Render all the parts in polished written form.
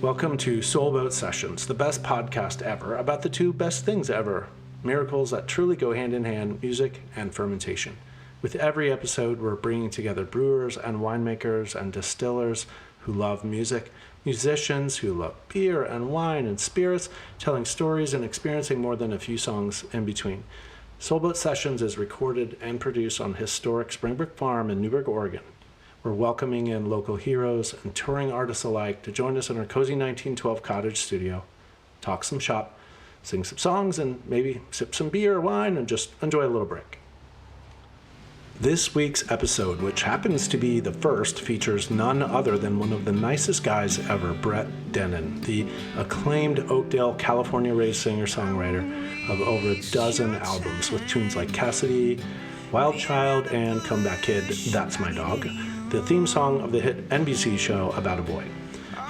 Welcome to Soulboat Sessions, the best podcast ever about the two best things ever, miracles that truly go hand in hand, music and fermentation. With every episode, we're bringing together brewers and winemakers and distillers who love music, musicians who love beer and wine and spirits, telling stories and experiencing more than a few songs in between. Soulboat Sessions is recorded and produced on historic Springbrook Farm in Newport, Oregon. We're welcoming in local heroes and touring artists alike to join us in our cozy 1912 cottage studio, talk some shop, sing some songs, and maybe sip some beer or wine and just enjoy a little break. This week's episode, which happens to be the first, features none other than one of the nicest guys ever, Brett Dennen, the acclaimed Oakdale, California raised singer-songwriter of over a dozen albums with tunes like Cassidy, Wild Child, and Comeback Kid, That's My Dog, the theme song of the hit NBC show About a Boy.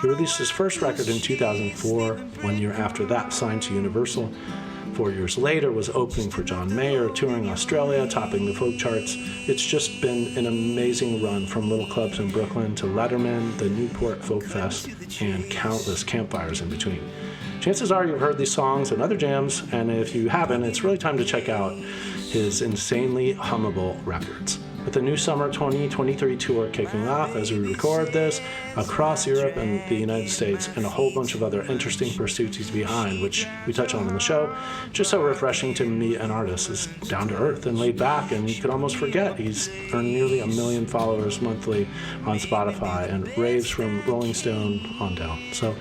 He released his first record in 2004, 1 year after that signed to Universal. 4 years later was opening for John Mayer, touring Australia, topping the folk charts. It's just been an amazing run from little clubs in Brooklyn to Letterman, the Newport Folk Fest, and countless campfires in between. Chances are you've heard these songs and other jams, and if you haven't, it's really time to check out his insanely hummable records. With the new summer 2023 tour kicking off as we record this across Europe and the United States, and a whole bunch of other interesting pursuits he's behind, which we touch on in the show, just so refreshing to meet an artist who's down to earth and laid back, and you could almost forget he's earned nearly 1 million followers monthly on Spotify and raves from Rolling Stone on down. So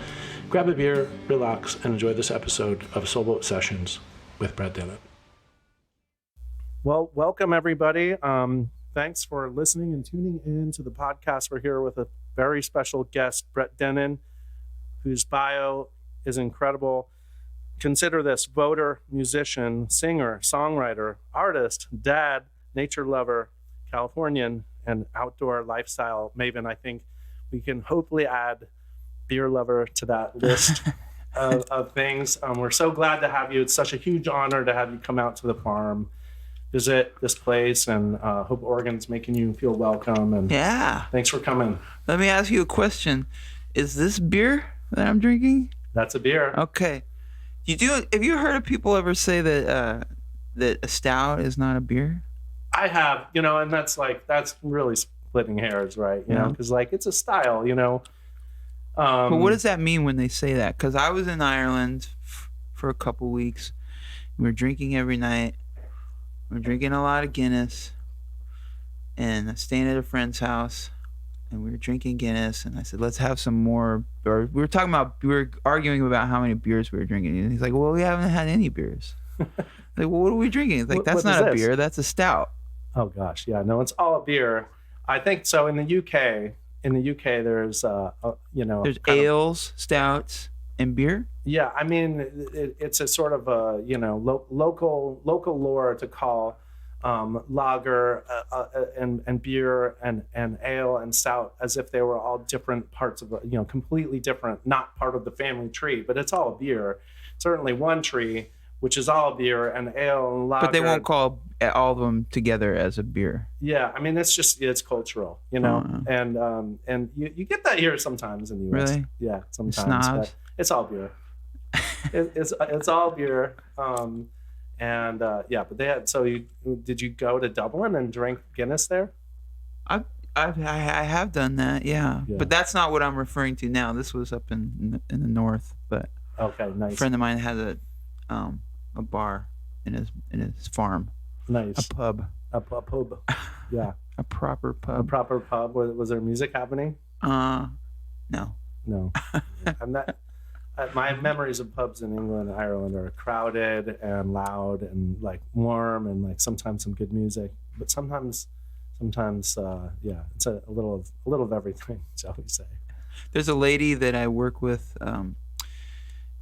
grab a beer, relax, and enjoy this episode of Soulboat Sessions with Brett Dennen. Well, welcome everybody. Thanks for listening and tuning in to the podcast. We're here with a very special guest, Brett Dennen, whose bio is incredible. Consider this: voter, musician, singer, songwriter, artist, dad, nature lover, Californian, and outdoor lifestyle maven. I think we can hopefully add beer lover to that list of things. We're so glad to have you. It's such a huge honor to have you come out to the farm, visit this place, and hope Oregon's making you feel welcome. And yeah, thanks for coming. Let me ask you a question. Is this beer that I'm drinking? That's a beer. Okay. Have you heard of people ever say that that a stout is not a beer? I have, and that's really splitting hairs, right? You know, because it's a style, But what does that mean when they say that? Because I was in Ireland for a couple weeks. We were drinking every night. We're drinking a lot of Guinness, and staying at a friend's house, and we were drinking Guinness, and I said, let's have some more. Or we were arguing about how many beers we were drinking, and he's like, well, we haven't had any beers. Like, well, what are we drinking? It's like, that's not a beer, that's a stout. Oh gosh, yeah, no, it's all a beer. I think so. In the UK, there's there's ales, stouts, and beer. Yeah, I mean, it's a sort of a local lore to call lager and beer and ale and stout as if they were all different parts of completely different, not part of the family tree, but it's all a beer. Certainly one tree, which is all beer, and ale and lager. But they won't call all of them together as a beer. Yeah, I mean, it's cultural, and you get that here sometimes in the U.S. Really? Yeah, sometimes. Snobs. But it's all beer. It's all beer. But they had. So did you go to Dublin and drink Guinness there? I have done that, yeah. But that's not what I'm referring to now. This was up in the north, but okay, nice. A friend of mine had a bar in his farm. Nice. A pub. A pub. Yeah. A proper pub. A proper pub. Was there music happening? No. I'm not. My memories of pubs in England and Ireland are crowded and loud and warm and sometimes some good music, but sometimes it's a little of everything, shall we say. There's a lady that I work with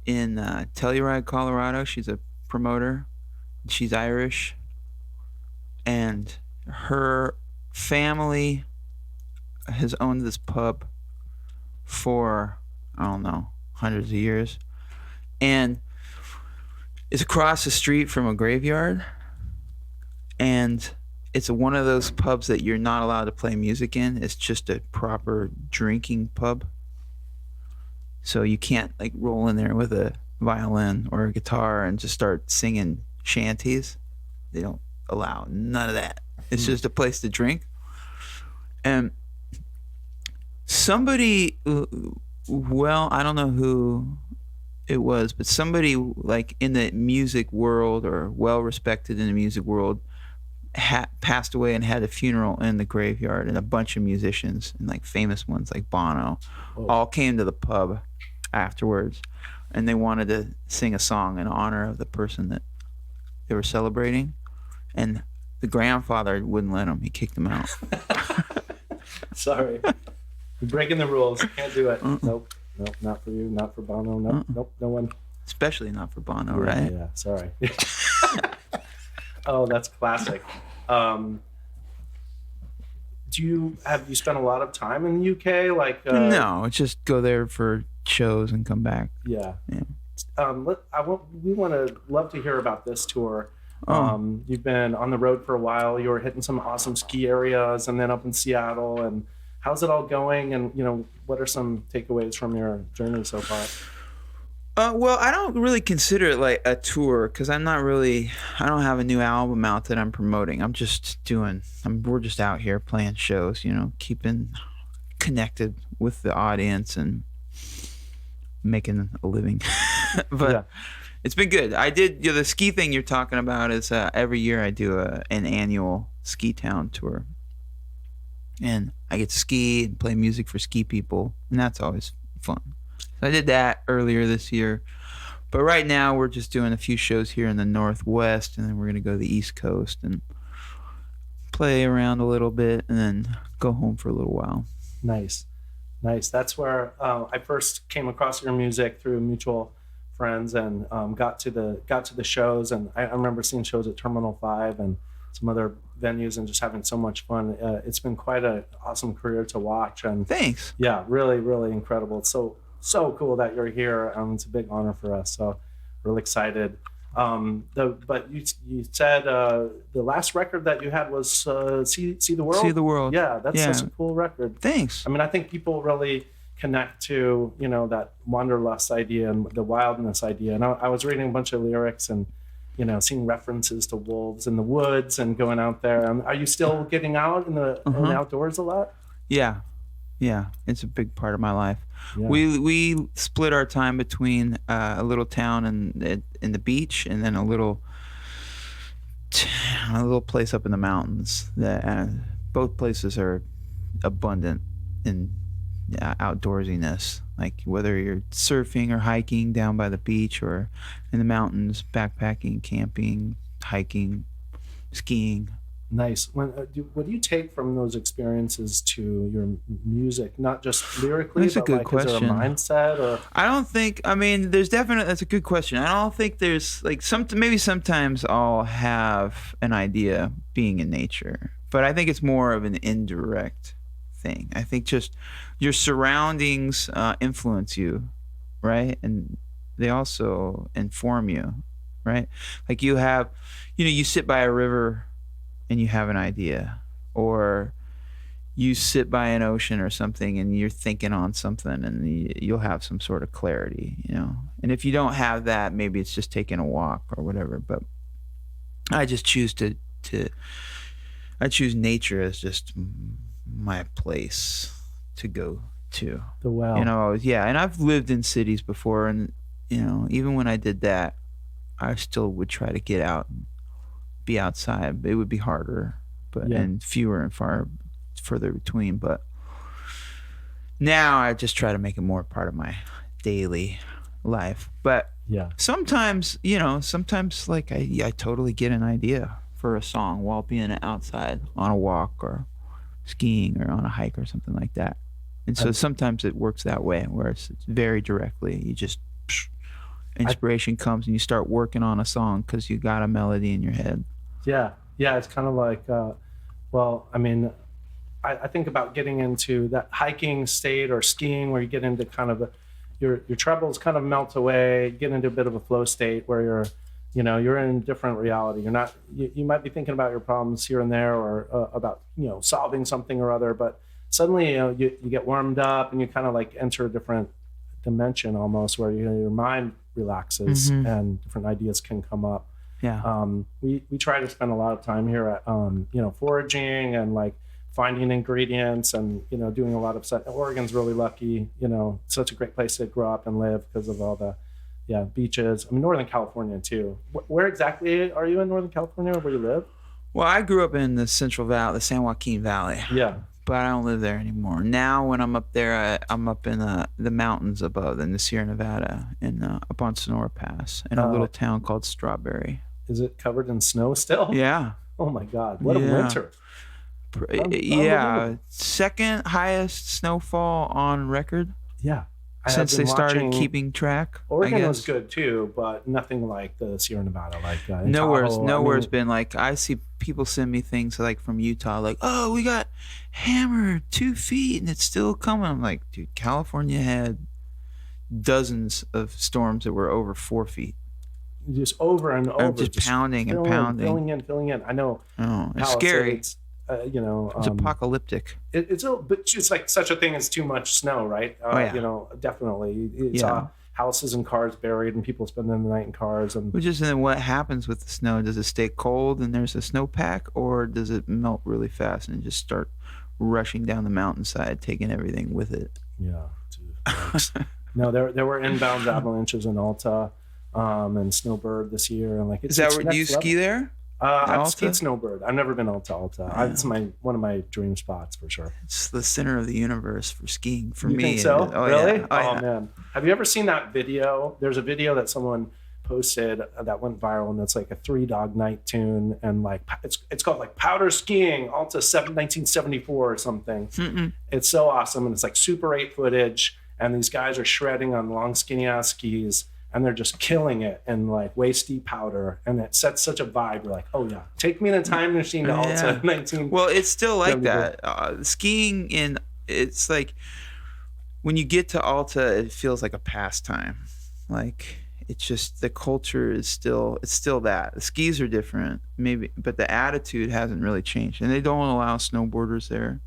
in Telluride, Colorado. She's a promoter. She's Irish, and her family has owned this pub for, I don't know, hundreds of years, and it's across the street from a graveyard, and it's one of those pubs that you're not allowed to play music in. It's just a proper drinking pub. So you can't like roll in there with a violin or a guitar and just start singing shanties. They don't allow none of that. It's just a place to drink. And somebody, well, I don't know who it was, but somebody like in the music world or well respected in the music world passed away and had a funeral in the graveyard, and a bunch of musicians and like famous ones like Bono all came to the pub afterwards, and they wanted to sing a song in honor of the person that they were celebrating, and the grandfather wouldn't let him. He kicked them out. Sorry. You're breaking the rules. Can't do it. Nope, not for you, not for Bono. Nope, no one. Especially not for Bono, right? Yeah, sorry. Oh, that's classic. Have you spent a lot of time in the UK? No, just go there for shows and come back. Yeah. Yeah. We love to hear about this tour. You've been on the road for a while. You were hitting some awesome ski areas, and then up in Seattle. And how's it all going? And what are some takeaways from your journey so far? Well, I don't really consider it like a tour because I don't have a new album out that I'm promoting. We're just out here playing shows, keeping connected with the audience and making a living. But yeah. It's been good. I did, the ski thing you're talking about is every year I do an annual ski town tour. And I get to ski and play music for ski people, and that's always fun. So I did that earlier this year. But right now we're just doing a few shows here in the Northwest, and then we're going to go to the East Coast and play around a little bit and then go home for a little while. Nice. That's where I first came across your music through mutual friends and got to the shows. And I remember seeing shows at Terminal 5 and some other venues and just having so much fun. It's been quite an awesome career to watch. And thanks. Yeah, really, really incredible. It's so cool that you're here. It's a big honor for us. So really excited. But you said the last record that you had was See the World? See the World. Yeah, that's such a cool record. Thanks. I mean, I think people really connect to, that wanderlust idea and the wildness idea. And I was reading a bunch of lyrics and, seeing references to wolves in the woods and going out there. Are you still getting out in the outdoors a lot? Yeah. It's a big part of my life. Yeah. We split our time between a little town and the beach, and then a little place up in the mountains. That both places are abundant in outdoorsiness. Like whether you're surfing or hiking down by the beach, or in the mountains, backpacking, camping, hiking, skiing. Nice. What do you take from those experiences to your music? Not just lyrically, that's but a good question. Is there a mindset? Or I don't think. I mean, there's definitely. That's a good question. I don't think there's like maybe sometimes I'll have an idea being in nature, but I think it's more of an indirect thing. I think just your surroundings influence you, right? And they also inform you, right? Like you sit by a river and you have an idea, or you sit by an ocean or something and you're thinking on something, and you'll have some sort of clarity, And if you don't have that, maybe it's just taking a walk or whatever. But I just choose I choose nature as just my place to go to. The well. And I've lived in cities before, and even when I did that, I still would try to get out and be outside. It would be harder, and fewer and further between. But now I just try to make it more part of my daily life. But sometimes, like I totally get an idea for a song while being outside on a walk or skiing or on a hike or something like that. And so sometimes it works that way, where it's very directly. You just inspiration comes and you start working on a song because you got a melody in your head. Yeah, it's kind of like, I think about getting into that hiking state or skiing where you get into kind of your troubles kind of melt away, get into a bit of a flow state where you're in a different reality. You're not, you might be thinking about your problems here and there, or about, solving something or other, but suddenly, you get warmed up and you kind of like enter a different dimension almost where your mind relaxes and different ideas can come up. Yeah. We try to spend a lot of time here at foraging and like finding ingredients and doing a lot of stuff. Oregon's really lucky, such a great place to grow up and live because of all the beaches. I mean, Northern California too. Where exactly are you in Northern California, where you live? Well, I grew up in the Central Valley, the San Joaquin Valley. Yeah. But I don't live there anymore. Now, when I'm up there, I'm up in the mountains above in the Sierra Nevada and up on Sonora Pass in a little town called Strawberry. Is it covered in snow still? Yeah. Oh my God! What a winter! Yeah, second highest snowfall on record. Yeah. Since they started keeping track. Oregon was good too, but nothing like the Sierra Nevada. Like nowhere's been like. I see people send me things like from Utah, like, oh, we got hammered 2 feet and it's still coming. I'm like, dude, California had dozens of storms that were over 4 feet. Just over and over, just pounding and pounding, filling in. I know. Oh, it's scary. It's apocalyptic. But it's like such a thing as too much snow, right? Definitely. It's houses and cars buried and people spending the night in cars. And then what happens with the snow? Does it stay cold and there's a snowpack, or does it melt really fast and just start rushing down the mountainside, taking everything with it? Yeah. No, there were inbound avalanches in Alta and Snowbird this year, and is that where do you ski there? I've skied Snowbird. I've never been to Alta. Yeah. It's one of my dream spots for sure. It's the center of the universe for skiing for me. You think so? Really? Yeah. Oh man. Have you ever seen that video? There's a video that someone posted that went viral, and it's like a Three Dog Night tune, and like it's called like Powder Skiing Alta 1974 or something. Mm-mm. It's so awesome, and it's like Super 8 footage, and these guys are shredding on long skinny ass skis. And they're just killing it in like waist deep powder, and it sets such a vibe. You're like, oh yeah, take me in a time machine to Alta 19. Well, it's still like that. Skiing it's like when you get to Alta, it feels like a pastime. Like it's just the culture is still that. The skis are different, maybe, but the attitude hasn't really changed, and they don't allow snowboarders there,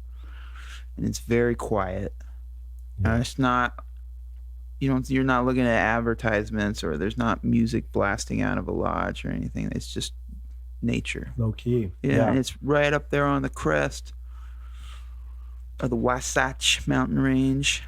and it's very quiet. Yeah. It's not. You're not looking at advertisements, or there's not music blasting out of a lodge or anything. It's just nature. Low key. Yeah. And it's right up there on the crest of the Wasatch Mountain Range.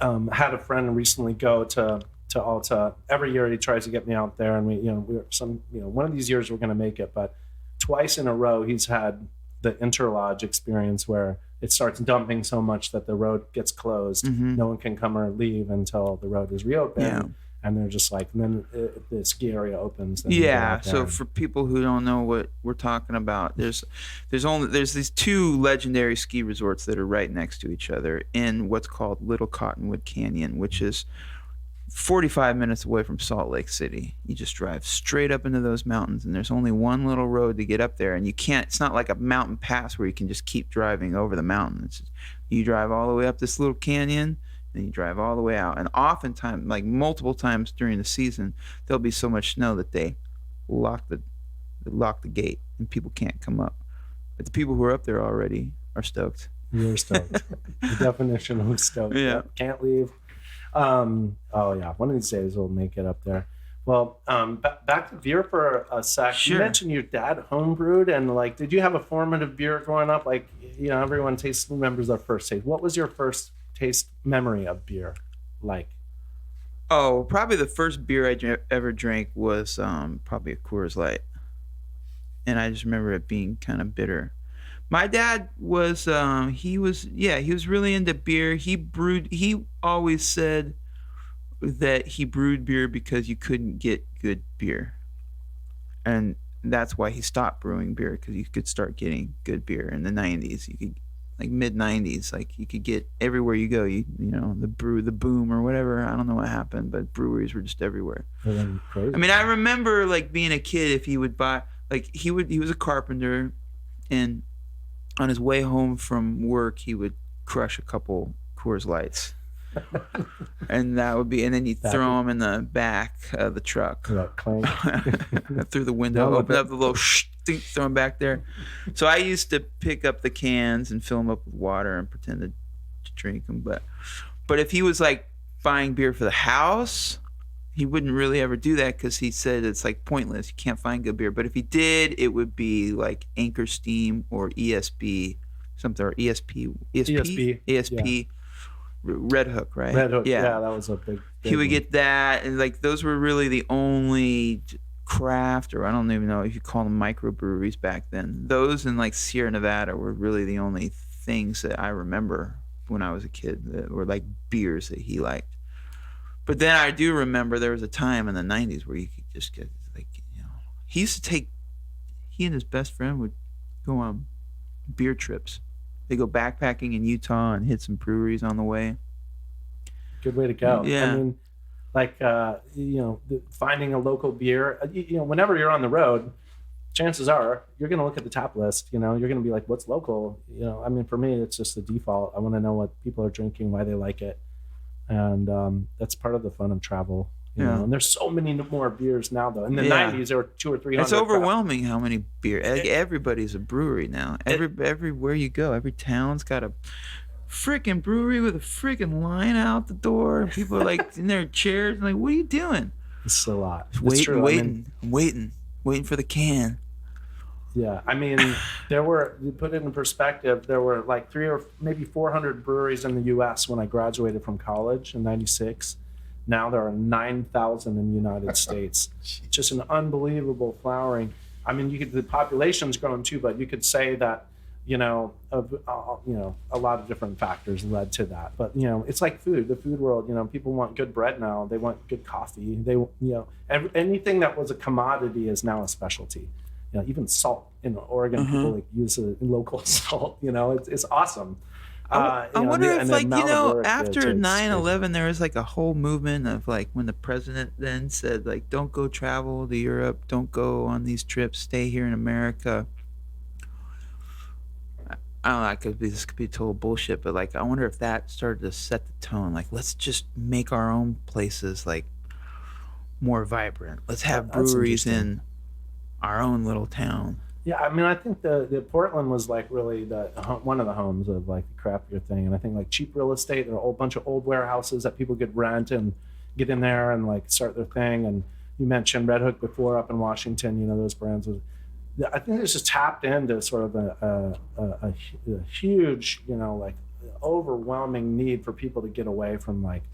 Had a friend recently go to Alta. Every year he tries to get me out there, and one of these years we're going to make it, but twice in a row he's had the interlodge experience where it starts dumping so much that the road gets closed. Mm-hmm. No one can come or leave until the road is reopened. Yeah. And they're just like, and then the ski area opens. Yeah. So for people who don't know what we're talking about, there's these 2 legendary ski resorts that are right next to each other in what's called Little Cottonwood Canyon, which is 45 minutes away from Salt Lake City. You just drive straight up into those mountains, and there's only one little road to get up there, and it's not like a mountain pass where you can just keep driving over the mountains. You drive all the way up this little canyon, and you drive all the way out. And oftentimes, like multiple times during the season, there'll be so much snow that they lock the gate and people can't come up. But the people who are up there already are stoked. You're stoked. The definition of stoked. Yeah. Can't leave. One of these days we'll make it up there. Well, back to beer for a sec. Sure. You mentioned your dad homebrewed, and like, did you have a formative beer growing up? Like, everyone remembers their first taste. What was your first taste memory of beer like? Oh, probably the first beer I ever drank was probably a Coors Light, and I just remember it being kind of bitter. My dad was he was really into beer. He always said that he brewed beer because you couldn't get good beer, and that's why he stopped brewing beer, because you could start getting good beer in the 90s. You could, like mid 90s, like you could get everywhere you go. The boom or whatever. I don't know what happened, but breweries were just everywhere. Crazy. I mean, I remember like being a kid, if he would buy, like he was a carpenter, and on his way home from work, he would crush a couple Coors Lights, and then you'd throw them in the back of the truck, clank through the window, open up the little throw them back there. So I used to pick up the cans and fill them up with water and pretend to drink them. But if he was like buying beer for the house, he wouldn't really ever do that because he said it's like pointless. You can't find good beer. But if he did, it would be like Anchor Steam or ESB, something, or ESP, Red Hook, right? Red Hook, yeah, that was a big he would one. get that, and like those were really the only craft, or I don't even know if you call them microbreweries back then. Those and like Sierra Nevada were really the only things that I remember when I was a kid that were like beers that he liked. But then I do remember there was a time in the 90s where you could just get like, he used to take, he and his best friend would go on beer trips. They go backpacking in Utah and hit some breweries on the way. Good way to go. Yeah. I mean, like, finding a local beer, whenever you're on the road, chances are you're going to look at the tap list, you're going to be like, what's local? I mean, for me, it's just the default. I want to know what people are drinking, why they like it. And that's part of the fun of travel. You know? And there's so many more beers now, though. In the 90s, there were 200 or 300. It's overwhelming how many beer. Everybody's a brewery now. Everywhere you go, every town's got a freaking brewery with a freaking line out the door. And people are like in their chairs, and like, what are you doing? It's a lot. Waiting for the can. Yeah, I mean, you put it in perspective, there were like 300 or maybe 400 breweries in the U.S. when I graduated from college in '96. Now there are 9,000 in the United States. Just an unbelievable flowering. I mean, the population's grown too, but you could say that, a lot of different factors led to that. But it's like food. The food world. People want good bread now. They want good coffee. They, anything that was a commodity is now a specialty. Even salt in Oregon, people like use local salt. It's awesome. I wonder if, after 9/11, there was like a whole movement of like when the president then said like, don't go travel to Europe, don't go on these trips, stay here in America. I don't know, this could be total bullshit, but like I wonder if that started to set the tone. Like, let's just make our own places like more vibrant. Let's have breweries in our own little town. Yeah, I mean, I think the Portland was like really one of the homes of like the crappier thing, and I think like cheap real estate. There are a whole bunch of old warehouses that people could rent and get in there and like start their thing. And you mentioned Red Hook before up in Washington. Those brands I think it's just tapped into sort of a huge, like overwhelming need for people to get away from like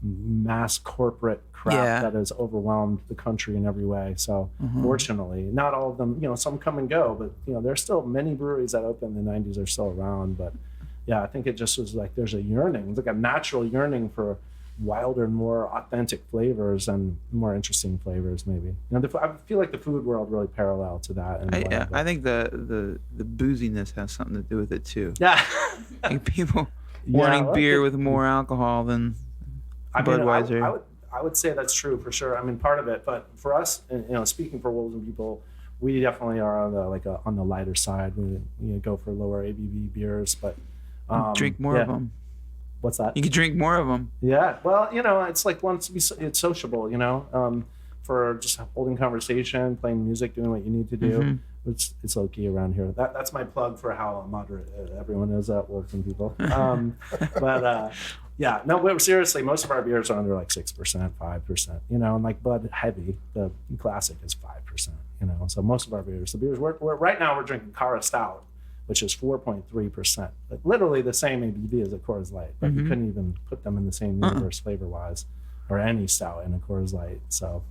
mass corporate crap that has overwhelmed the country in every way. So fortunately, not all of them, some come and go, but there's still many breweries that opened in the 90s are still around. But yeah, I think it just was like there's a yearning, it's like a natural yearning for wilder, more authentic flavors and more interesting flavors. Maybe I feel like the food world really parallel to that. And I think the booziness has something to do with it too. Yeah, like people wanting beer with more alcohol than Budweiser. I would say that's true for sure. I mean, part of it, but for us, speaking for Wolves and people, we definitely are on the lighter side. We go for lower ABV beers, but drink more of them. What's that? You can drink more of them. Yeah. Well, it's like it's sociable. For just holding conversation, playing music, doing what you need to do. It's low key around here. That's my plug for how moderate everyone is at Wolves and people. Yeah, no, but seriously, most of our beers are under like 6%, 5%, and like Bud Heavy, the classic is 5%, so most of our beers, we're right now we're drinking Cara Stout, which is 4.3%, like literally the same ABV as a Coors Light, but you couldn't even put them in the same universe flavor-wise, or any stout in a Coors Light, so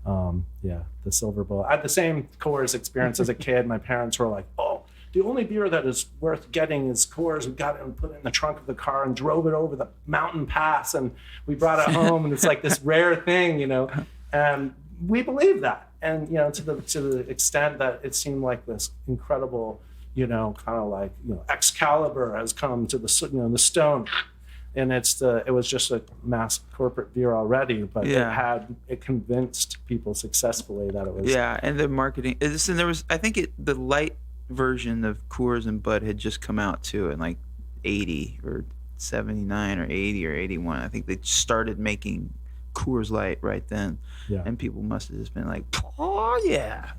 the Silver Bullet. I had the same Coors experience as a kid. My parents were like, oh, the only beer that is worth getting is Coors. We got it and put it in the trunk of the car and drove it over the mountain pass, and we brought it home, and it's like this rare thing, and we believe that. And to the extent that it seemed like this incredible, kind of like Excalibur has come to the the stone, and it was just a mass corporate beer already, but it convinced people successfully that it was. Yeah, and the marketing. And there was, I think the light version of Coors and Bud had just come out too in like 80 or 79 or 80 or 81. I think they started making Coors Light right then, and people must have just been like, oh yeah.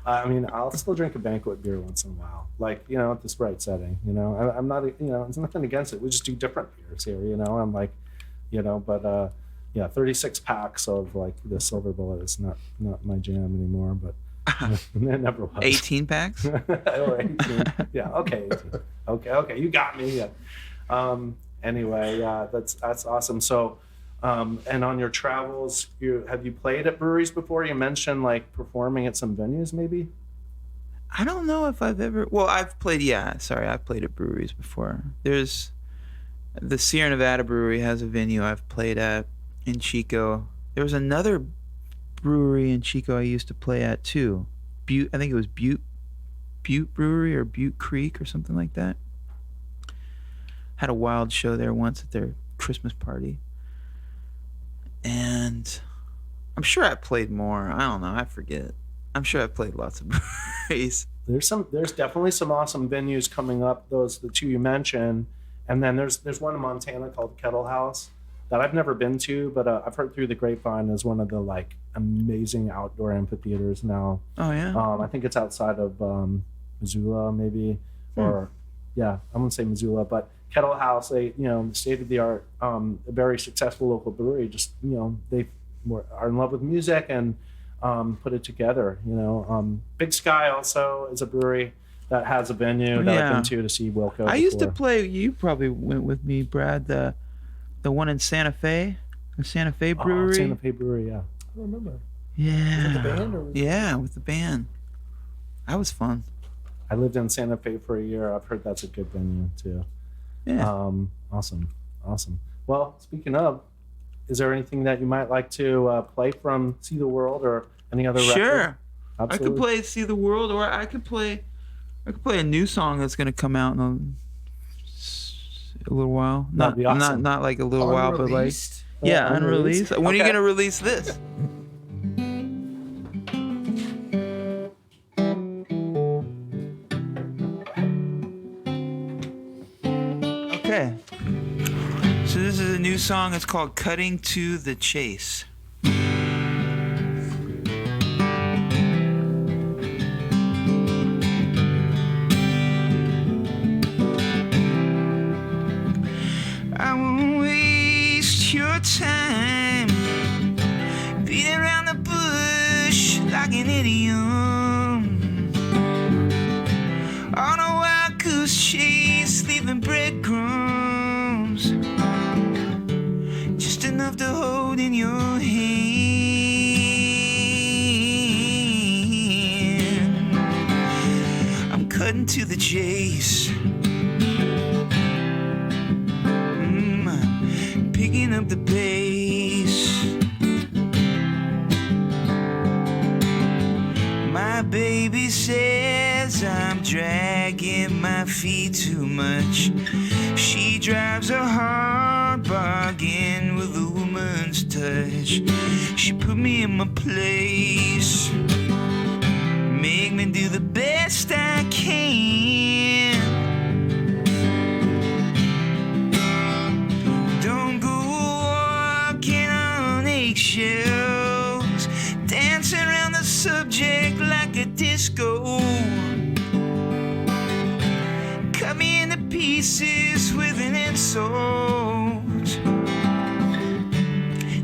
I mean, I'll still drink a banquet beer once in a while, like at this right setting. I'm not, there's nothing against it. We just do different beers here. I'm like, But yeah, 36 packs of like the Silver Bullet is not my jam anymore, but it never was. 18 packs? Or 18. Yeah, okay, 18. Okay, you got me. Yeah. Anyway, yeah, that's awesome. So, and on your travels, have you played at breweries before? You mentioned like performing at some venues, maybe. I don't know if I've ever. Well, I've played. Yeah, sorry, I've played at breweries before. There's the Sierra Nevada Brewery has a venue I've played at in Chico. There was another brewery in Chico I used to play at too. Butte, I think it was Butte Brewery or Butte Creek or something like that. Had a wild show there once at their Christmas party. And I'm sure I played more. I don't know. I forget. I'm sure I played lots of breweries. There's definitely some awesome venues coming up. The two you mentioned, and then there's one in Montana called Kettle House that I've never been to, but I've heard through the grapevine is one of the like amazing outdoor amphitheaters now. Oh yeah. I think it's outside of Missoula, maybe, or yeah, I wouldn't say Missoula, but Kettle House, state of the art, a very successful local brewery. Just they are in love with music and put it together. Big Sky also is a brewery that has a venue that I've been to see Wilco. I used to play. You probably went with me, Brad. The one in Santa Fe, the Santa Fe Brewery. Santa Fe Brewery, yeah. I remember. Yeah. With the band? With the band. That was fun. I lived in Santa Fe for a year. I've heard that's a good venue too. Yeah. Awesome. Well, speaking of, is there anything that you might like to play from See the World or any other record? Sure. Absolutely. I could play See the World, or I could play a new song that's gonna come out in a little while. That'd be awesome. Not like a little while, but like unreleased. When are you gonna release this? Okay. So this is a new song. It's called "Cutting to the Chase." Time beating around the bush like an idiom on a wild goose chase, leaving breadcrumbs just enough to hold in your hand. I'm cutting to the chase, picking up the pace. My baby says I'm dragging my feet too much. She drives a hard bargain with a woman's touch. She put me in my place, make me do the best I can. Shells, dancing around the subject like a disco. Cut me into pieces with an insult,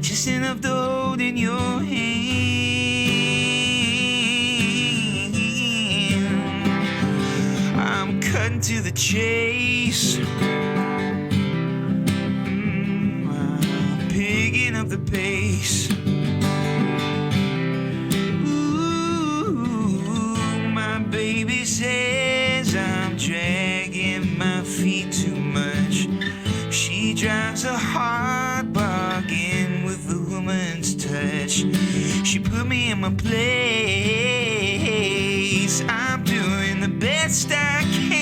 just enough to hold in your hand. I'm cutting to the chase, picking up the pace. Ooh, my baby says I'm dragging my feet too much. She drives a hard bargain with a woman's touch. She put me in my place. I'm doing the best I can.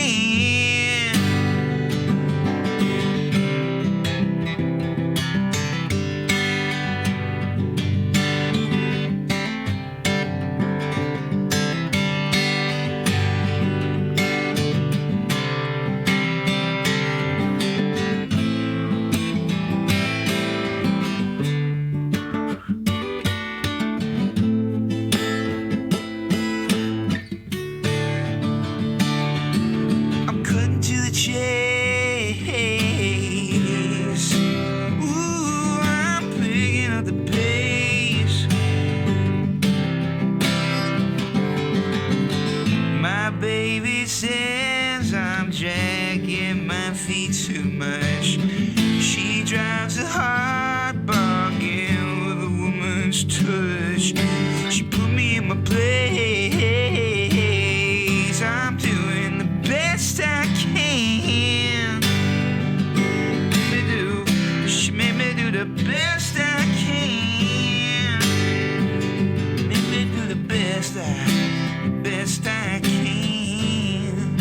life's a hard bargain with a woman's touch. She put me in my place. I'm doing the best I can. She made me do the best I can. Made me do the best I can.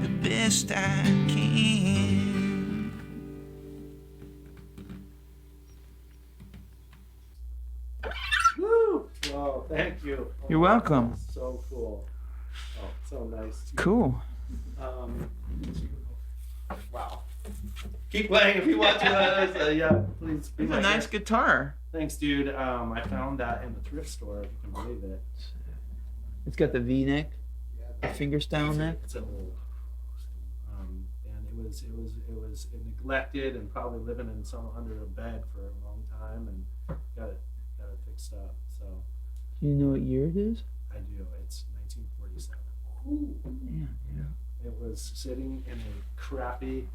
The best I can. Woo! Wow, thank you. You're welcome. That's so cool. Oh, so nice. Cool. Wow. Keep playing if you want to. Yeah, please. It's a nice guitar. Thanks, dude. I found that in the thrift store, if you can believe it. It's got the V-neck, the fingerstyle neck. It's an old. And it was neglected and probably living in under a bed for a long time, and got it fixed up. So. Do you know what year it is? I do. It's 1947. Yeah. It was sitting in a crappy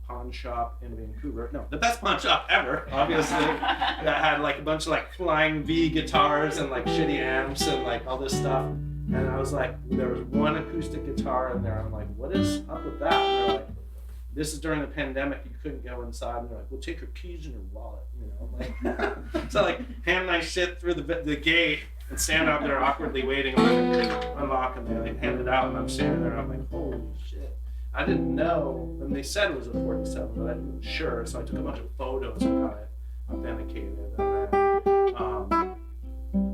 pawn shop in Vancouver. No, the best pawn shop ever, obviously. That had like a bunch of like flying V guitars and like shitty amps and like all this stuff. And I was like, there was one acoustic guitar in there. I'm like, what is up with that? And they're like, this is during the pandemic. You couldn't go inside. And they're like, we'll take your keys and your wallet. You know, I'm like, so like hand my shit through the gate and stand out there awkwardly waiting. And like, unlock and they like hand it out. And I'm standing there. And I'm like, holy shit. I didn't know, and they said it was a 47, but I wasn't sure, so I took a bunch of photos and got it authenticated,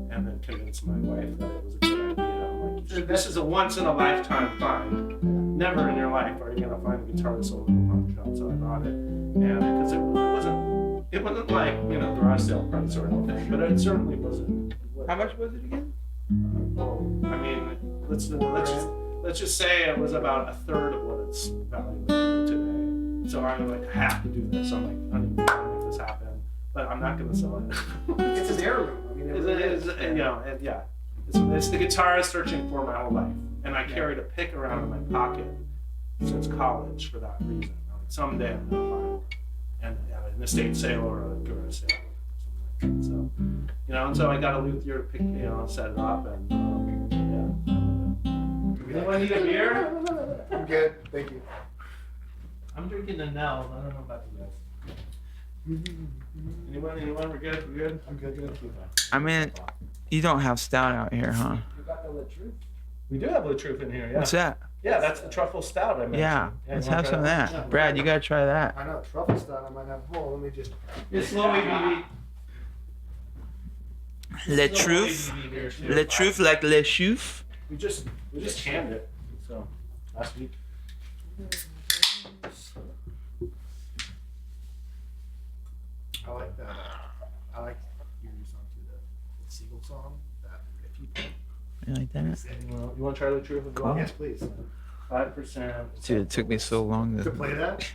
and then convinced my wife that it was a good idea. I'm like, this is a once in a lifetime find. Never in your life are you gonna find a guitar that's sold in a pawn shop, so I bought it, and because it wasn't like, you know, garage sale price or anything, but it certainly wasn't. How much was it again? Well, I mean, let's just say it was about a third of what it's valued today. So I'm like, I have to do this. I'm like, I need to make this happen, but I'm not going to sell it. It's an heirloom. I mean, it is, you know, and yeah, it's the guitar I was searching for my whole life, and I carried a pick around in my pocket since college for that reason. I'm like, someday I'm going to find one, and an estate sale or a garage sale or something like that. So, you know, and so I got a luthier to pick, you know, set it up, and yeah. Anyone need a beer? I'm good, thank you. I'm drinking the Nels. I don't know about you guys. Anyone? We're good? We're good? I'm good. I mean, you don't have stout out here, huh? You got the Letterman? We do have La Truth in here, yeah. What's that? Yeah, that's the truffle stout I mentioned. Yeah, let's have some of that. Yeah. Brad, you gotta try that. I know, truffle style, I might have. Hold on, let me just. It's slowly BB. Le Truth. Le Truth like Le Chouf. We just canned it, so last week. I like that. I like your song too, the Seagull song. That if you You like that? You want to try La Truth as well? Yes, please. 5%. Dude, it took me so long To play that.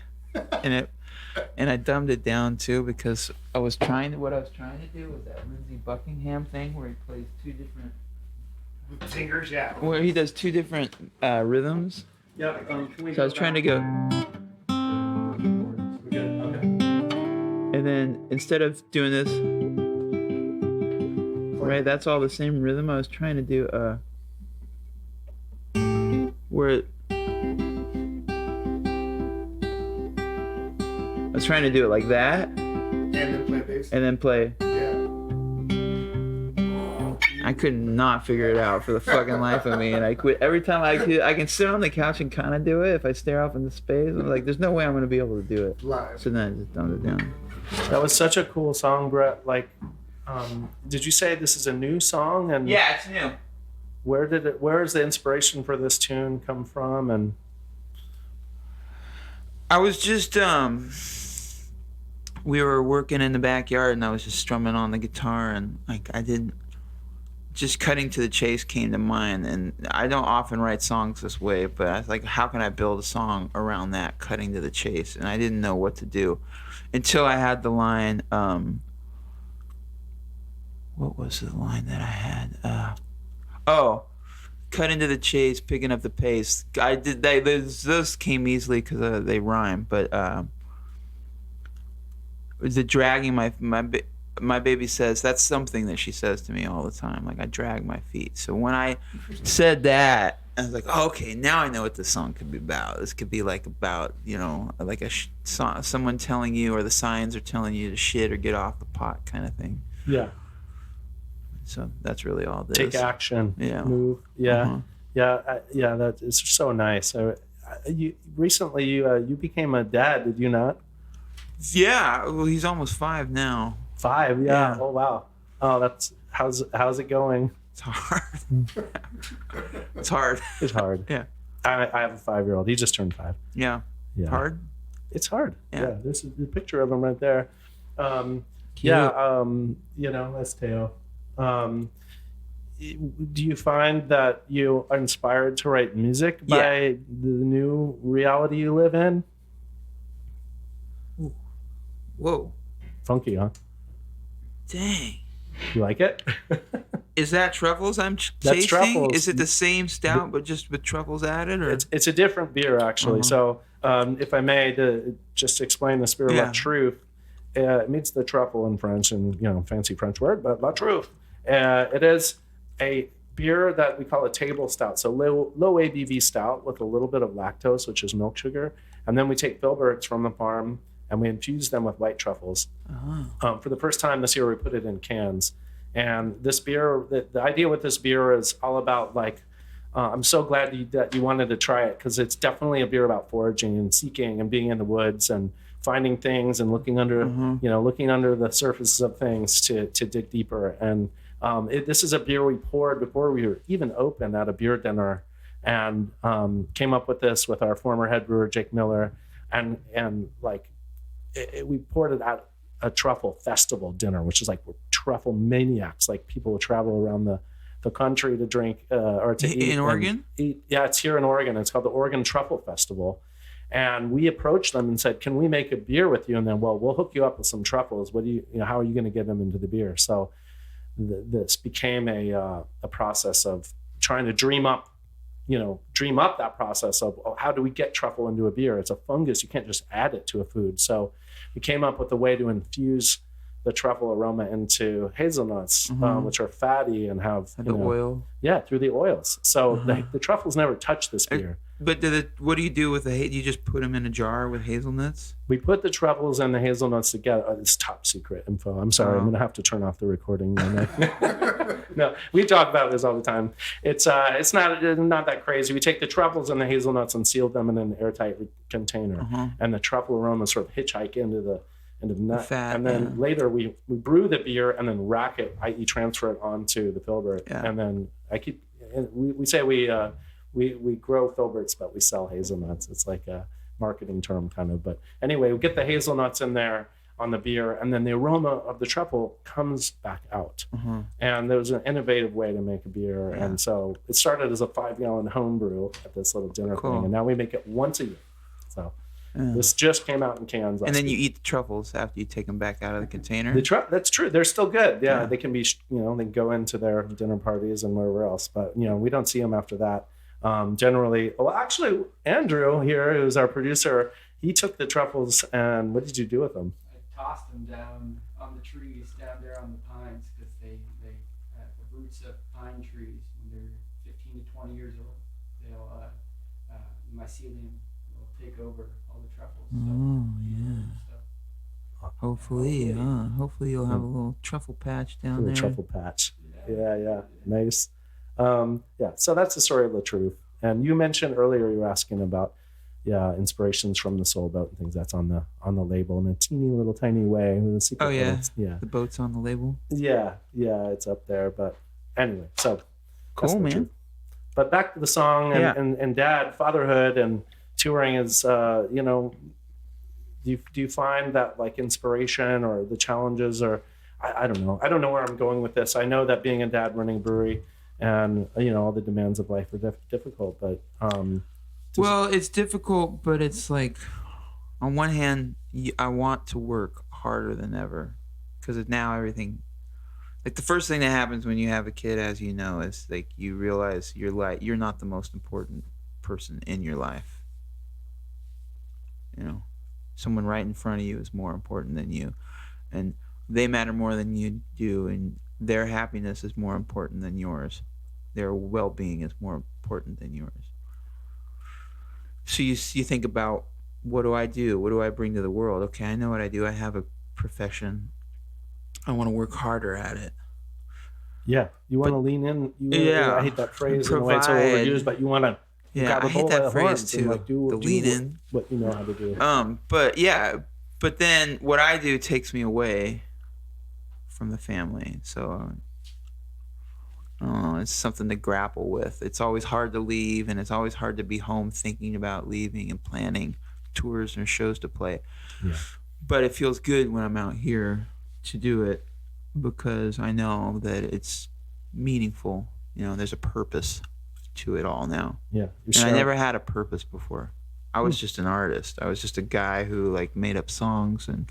and I dumbed it down too because what I was trying to do was that Lindsey Buckingham thing where he plays two different, Singers, yeah. where he does two different rhythms. Yeah. Can we So I was trying to go, We're good. Okay. and then instead of doing this, right, that's all the same rhythm. I was trying to do where I was trying to do it like that, And then play bass. and then play. Yeah. I could not figure it out for the fucking life of me, and I quit. Every time I can sit on the couch and kind of do it if I stare off into space. I'm like, there's no way I'm gonna be able to do it. Live. So then I just dumbed it down. That was such a cool song, Brett. Like, did you say this is a new song? And Yeah, it's new. where is the inspiration for this tune come from? And I was just we were working in the backyard, and I was just strumming on the guitar, and like just cutting to the chase came to mind. And I don't often write songs this way, but I was like, how can I build a song around that, cutting to the chase? And I didn't know what to do until I had the line. What was the line that I had? cut into the chase, picking up the pace. I did. Those came easily because they rhyme, but the dragging my baby says that's something that she says to me all the time. Like I drag my feet. So when I said that, I was like, oh, okay, now I know what this song could be about. This could be like about, like a song, someone telling you, or the signs are telling you to shit or get off the pot kind of thing. Yeah. So that's really all this. Take action. Yeah. Move. Yeah. Uh-huh. Yeah. That is so nice. Recently you became a dad, did you not? Yeah. Well, he's almost 5 now. 5. Yeah. Oh wow. Oh, how's it going? It's hard. It's hard. It's hard. Yeah. I have a 5-year-old. He just turned 5. Yeah. Yeah. Hard. It's hard. Yeah. There's a picture of him right there. Cute. That's Teo. Do you find that you are inspired to write music by the new reality you live in? Whoa. Funky, huh? Dang. You like it? Is that truffles I'm That's tasting? truffles. Is it the same stout but just with truffles added? Or? It's a different beer, actually. So if I may, to just explain this beer, La Truffe, it means the truffle in French, and fancy French word, but La Truffe. It is a beer that we call a table stout, so low ABV stout with a little bit of lactose, which is milk sugar, and then we take filberts from the farm and we infuse them with white truffles. For the first time this year, we put it in cans. And this beer, the idea with this beer is all about I'm so glad that you wanted to try it, because it's definitely a beer about foraging and seeking and being in the woods and finding things and looking under, looking under the surfaces of things to dig deeper. And this is a beer we poured before we were even open at a beer dinner, and came up with this with our former head brewer Jake Miller, and we poured it at a truffle festival dinner, which is like we're truffle maniacs. Like people will travel around the country to drink or to eat. In Oregon? Yeah, it's here in Oregon. It's called the Oregon Truffle Festival. And we approached them and said, can we make a beer with you? And then, we'll hook you up with some truffles. What do how are you going to get them into the beer? So this became a process of trying to dream up that process of how do we get truffle into a beer? It's a fungus. You can't just add it to a food. So we came up with a way to infuse the truffle aroma into hazelnuts, which are fatty and have oil. Yeah, through the oils. So the truffles never touch this beer. But what do you do with you just put them in a jar with hazelnuts? We put the truffles and the hazelnuts together. Oh, it's top secret info. I'm sorry. I'm going to have to turn off the recording. No, we talk about this all the time. It's not that crazy. We take the truffles and the hazelnuts and seal them in an airtight container, and the truffle aroma sort of hitchhike into the nut. Fat, and then later we brew the beer and then rack it, i.e. transfer it onto the filbert. Yeah. And then we say we grow filberts, but we sell hazelnuts. It's like a marketing term kind of. But anyway, we get the hazelnuts in there on the beer, and then the aroma of the truffle comes back out. And there was an innovative way to make a beer. Yeah. And so it started as a 5-gallon home brew at this little dinner thing. And now we make it once a year. So this just came out in cans. And then you eat the truffles after you take them back out of the container? That's true. They're still good. Yeah, they can be, they go into their dinner parties and wherever else. But, we don't see them after that. Generally, actually, Andrew here, who's our producer, he took the truffles, and what did you do with them? I tossed them down on the trees down there on the pines, because they the roots of pine trees, when they're 15 to 20 years old, they'll mycelium will take over all the truffles. Hopefully you'll have a little truffle patch down there. Truffle patch. Yeah. Nice. So that's the story of La Truffe. And you mentioned earlier, you were asking about inspirations from the Soul Boat and things. That's on the label in a teeny little tiny way with a secret. The boat's on the label. Yeah, it's up there. But anyway, so cool, man. Truth. But back to the song and dad, fatherhood and touring is do you find that like inspiration or the challenges, or I don't know where I'm going with this. I know that being a dad running a brewery and all the demands of life are difficult, but it's difficult, but it's like on one hand I want to work harder than ever, because now everything like the first thing that happens when you have a kid, as you know, is like you realize you're not the most important person in your life. You know, someone right in front of you is more important than you, and they matter more than you do, and their happiness is more important than yours. Their well-being is more important than yours. So you think about, what do I do? What do I bring to the world? Okay, I know what I do. I have a profession. I want to work harder at it. Yeah, you want to lean in. I hate that phrase in a way it's so overused, but you want to. Yeah, I hate that phrase too. Like do lean in. What you know how to do. But then what I do takes me away from the family. So it's something to grapple with. It's always hard to leave, and it's always hard to be home thinking about leaving and planning tours and shows to play. Yeah. But it feels good when I'm out here to do it, because I know that it's meaningful. You know, there's a purpose to it all now. Yeah. And I never had a purpose before. I was just an artist. I was just a guy who like made up songs and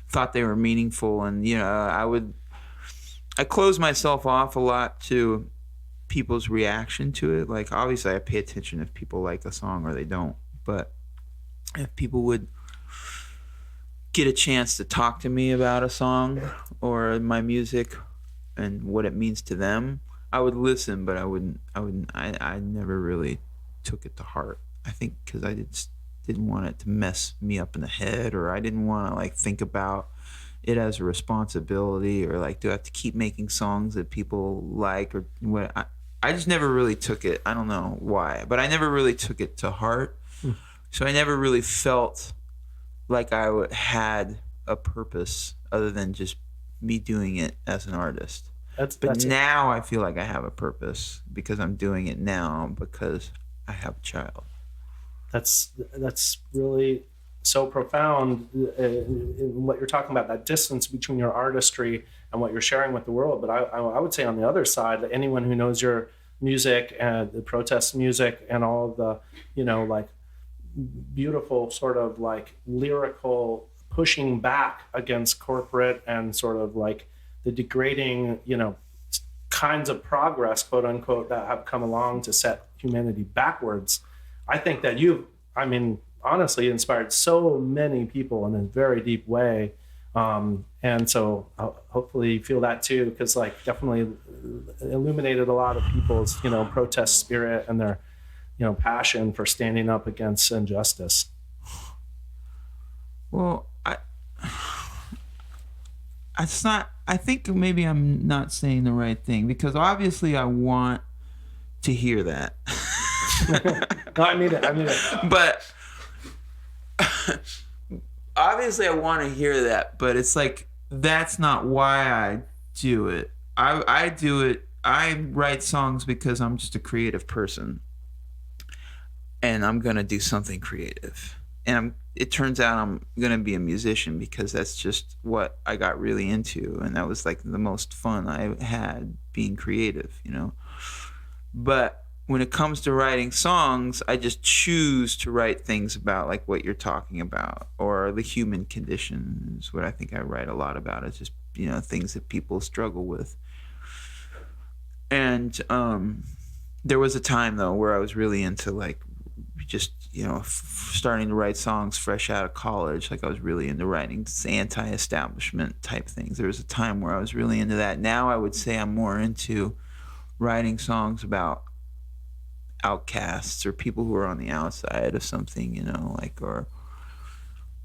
thought they were meaningful. And, you know, I close myself off a lot to people's reaction to it. Like, obviously I pay attention if people like a song or they don't. But if people would get a chance to talk to me about a song or my music and what it means to them, I would listen, but I never really took it to heart. I think because I didn't want it to mess me up in the head, or I didn't want to like think about it as a responsibility, or like, do I have to keep making songs that people like, or what? I just never really took it. I don't know why, but I never really took it to heart. So I never really felt like I had a purpose other than just me doing it as an artist. But now I feel like I have a purpose because I'm doing it now because I have a child. That's really so profound in what you're talking about, that distance between your artistry and what you're sharing with the world. But I would say on the other side, that anyone who knows your music and the protest music and all of the, you know, like beautiful sort of like lyrical pushing back against corporate and sort of like the degrading, you know, kinds of progress, quote unquote, that have come along to set humanity backwards. I think that honestly inspired so many people in a very deep way. And so hopefully you feel that too, because like definitely illuminated a lot of people's, you know, protest spirit and their, you know, passion for standing up against injustice. Well, I think maybe I'm not saying the right thing, because obviously I want to hear that. No, I mean it. But obviously I want to hear that, but it's like, that's not why I do it. I do it. I write songs because I'm just a creative person, and I'm going to do something creative. And it turns out I'm going to be a musician because that's just what I got really into. And that was like the most fun I had, being creative, you know. But when it comes to writing songs, I just choose to write things about like what you're talking about, or the human condition is what I think I write a lot about. It's just, you know, things that people struggle with. And there was a time though where I was really into like just, you know, starting to write songs fresh out of college. Like I was really into writing anti-establishment type things. There was a time where I was really into that. Now I would say I'm more into writing songs about outcasts or people who are on the outside of something, you know, like, or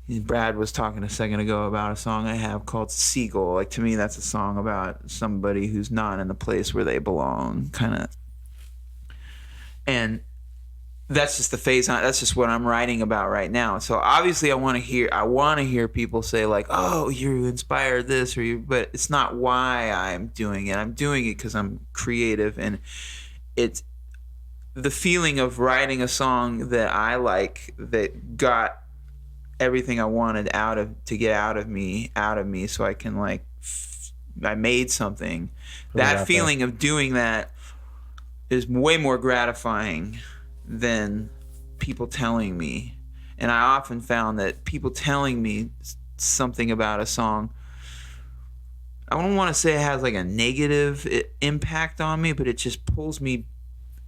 Brad was talking a second ago about a song I have called Seagull. Like, to me, that's a song about somebody who's not in the place where they belong, kind of. And that's just the phase on. That's just what I'm writing about right now. So obviously, I want to hear people say like, "Oh, you inspired this," or you. But it's not why I'm doing it. I'm doing it because I'm creative, and it's the feeling of writing a song that I like, that got everything I wanted to get out of me, so I can like, I made something. That feeling of doing that is way more gratifying than people telling me. And I often found that people telling me something about a song, I don't want to say it has like a negative impact on me, but it just pulls me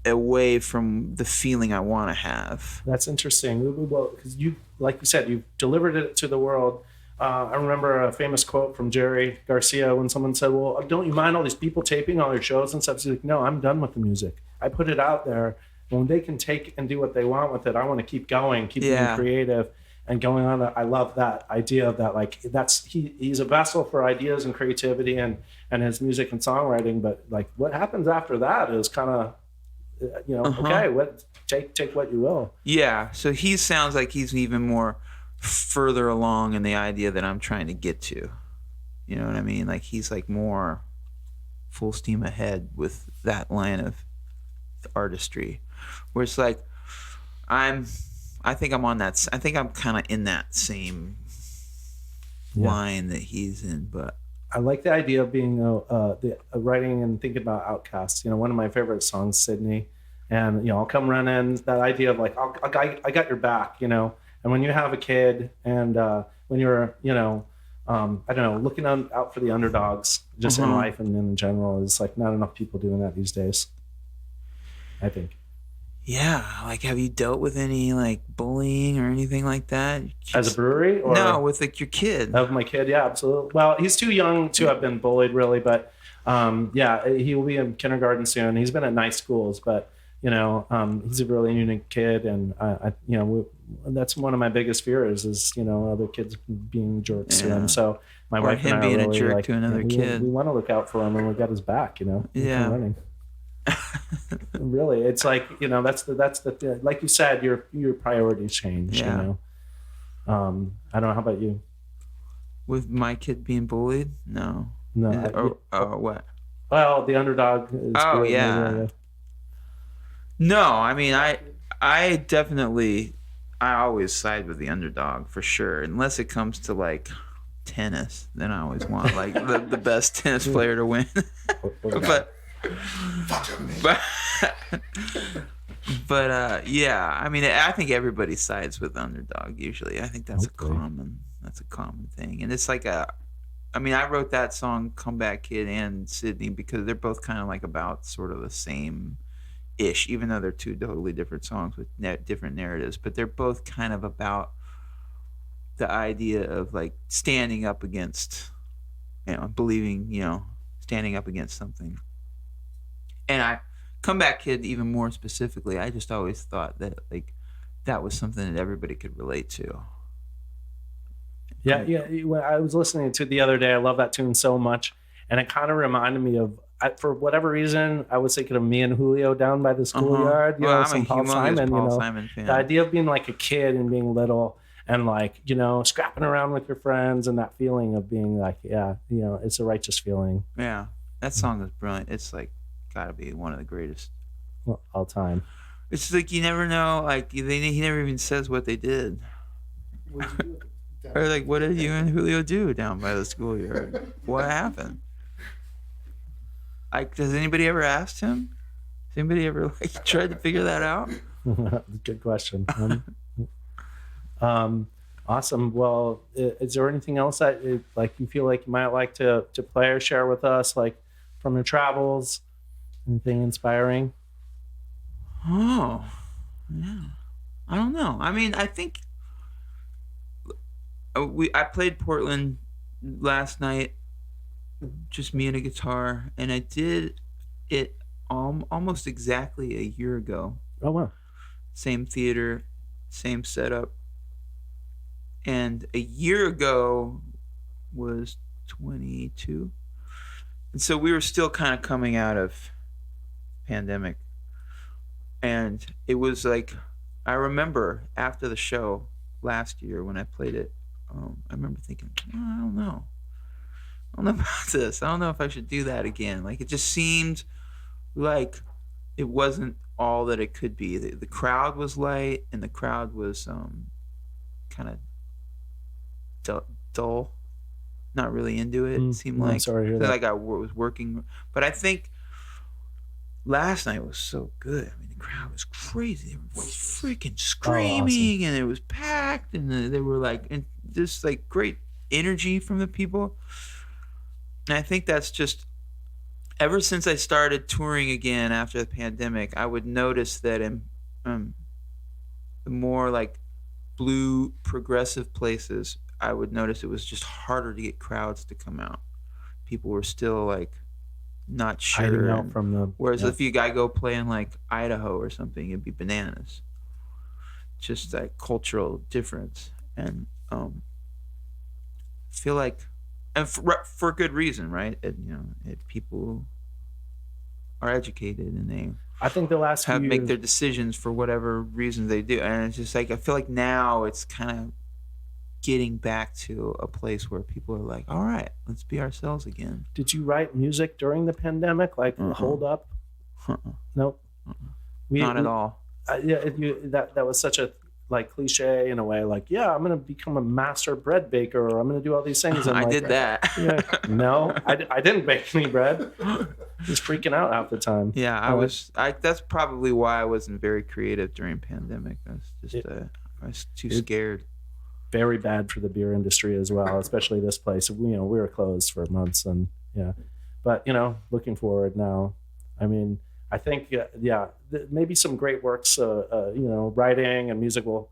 away from the feeling I want to have. That's interesting. Well, because you, like you said, you delivered it to the world. I remember a famous quote from Jerry Garcia when someone said, well, don't you mind all these people taping all your shows and stuff? He's like, no, I'm done with the music. I put it out there. When they can take and do what they want with it, I want to keep going, keep being creative and going on. I love that idea of that. Like he's a vessel for ideas and creativity and his music and songwriting. But like what happens after that is kind of, okay, take what you will. Yeah. So he sounds like he's even more further along in the idea that I'm trying to get to. You know what I mean? Like he's like more full steam ahead with that line of artistry. Where it's like I think I'm kind of in that same line that he's in. But I like the idea of being writing and thinking about outcasts. One of my favorite songs, Sydney, and I'll come running. That idea of like I got your back, and when you have a kid and when you're I don't know, looking out for the underdogs just in life and in general, is like not enough people doing that these days, I think. Yeah, like have you dealt with any like bullying or anything like that? As a brewery? Or no, with like your kid. Of my kid, yeah, absolutely. Well, he's too young to have been bullied really, but he will be in kindergarten soon. He's been at nice schools, but he's a really unique kid, and that's one of my biggest fears is other kids being jerks to him. So my wife him and I being are really a jerk like, to another kid. We want to look out for him, and we got his back. Yeah. Running. Really, it's like that's the like you said, your priorities change. Yeah. I don't know. How about you? With my kid being bullied? No. What? Well, the underdog. Is good, yeah. No, I mean I definitely always side with the underdog for sure, unless it comes to like tennis. Then I always want like the best tennis player to win. But yeah, I mean, I think everybody sides with underdog usually. I think that's a common thing, and it's like I wrote that song "Comeback Kid" and Sydney because they're both kind of like about sort of the same ish, even though they're two totally different songs with different narratives, but they're both kind of about the idea of like standing up against, believing, standing up against something. And Comeback Kid, even more specifically, I just always thought that like that was something that everybody could relate to. Yeah. When I was listening to it the other day, I love that tune so much, and it kind of reminded me of, for whatever reason, I was thinking of me and Julio down by the schoolyard. I'm a Paul Simon. Simon fan. The idea of being like a kid and being little and like scrapping around with your friends, and that feeling of being like, it's a righteous feeling. Yeah, that song is brilliant. It's like gotta be one of the greatest all time. It's like you never know. Like he never even says what they did. Or like, what did you and Julio do down by the schoolyard? What happened? Like, does anybody ever ask him? Has anybody ever like tried to figure that out? Good question. Awesome. Well, is there anything else that like you feel like you might like to play or share with us, like from your travels? Anything inspiring? Oh, yeah. I don't know. I mean, I think I played Portland last night, just me and a guitar, and I did it almost exactly a year ago. Oh, wow. Same theater, same setup. And a year ago was 22. And so we were still kind of coming out of pandemic, and it was like, I remember after the show last year when I played it, I remember thinking, I don't know about this. I don't know if I should do that again. Like it just seemed like it wasn't all that it could be. The crowd was light, and the crowd was kind of dull, not really into it. It seemed like, I'm sorry to hear that. Like I was working, but I think last night was so good. I mean, the crowd was crazy. They were freaking screaming, and it was packed, and they were like, and just like great energy from the people. And I think that's just ever since I started touring again after the pandemic, I would notice that in the more like blue progressive places, I would notice it was just harder to get crowds to come out. People were still like not Hiding sure. out from the. Whereas yeah. if you guy go play in like Idaho or something, it'd be bananas. Just that cultural difference, and feel like, and for good reason, right? People are educated and they I think the last few make years, their decisions for whatever reason they do, and it's just like I feel like now it's kind of getting back to a place where people are like, all right, let's be ourselves again. did you write music during the pandemic? Like Hold Up? Nope. Not at all. That was such a like cliche in a way. Like, yeah, I'm gonna become a master bread baker, or I'm gonna do all these things. And I like, did that. Yeah, no, I didn't bake any bread. Just freaking out half the time. Yeah, I was. That's probably why I wasn't very creative during pandemic. I was just I was too scared. Very bad for the beer industry as well, especially this place. We were closed for months, and but looking forward now. I mean, I think maybe some great works, writing and music will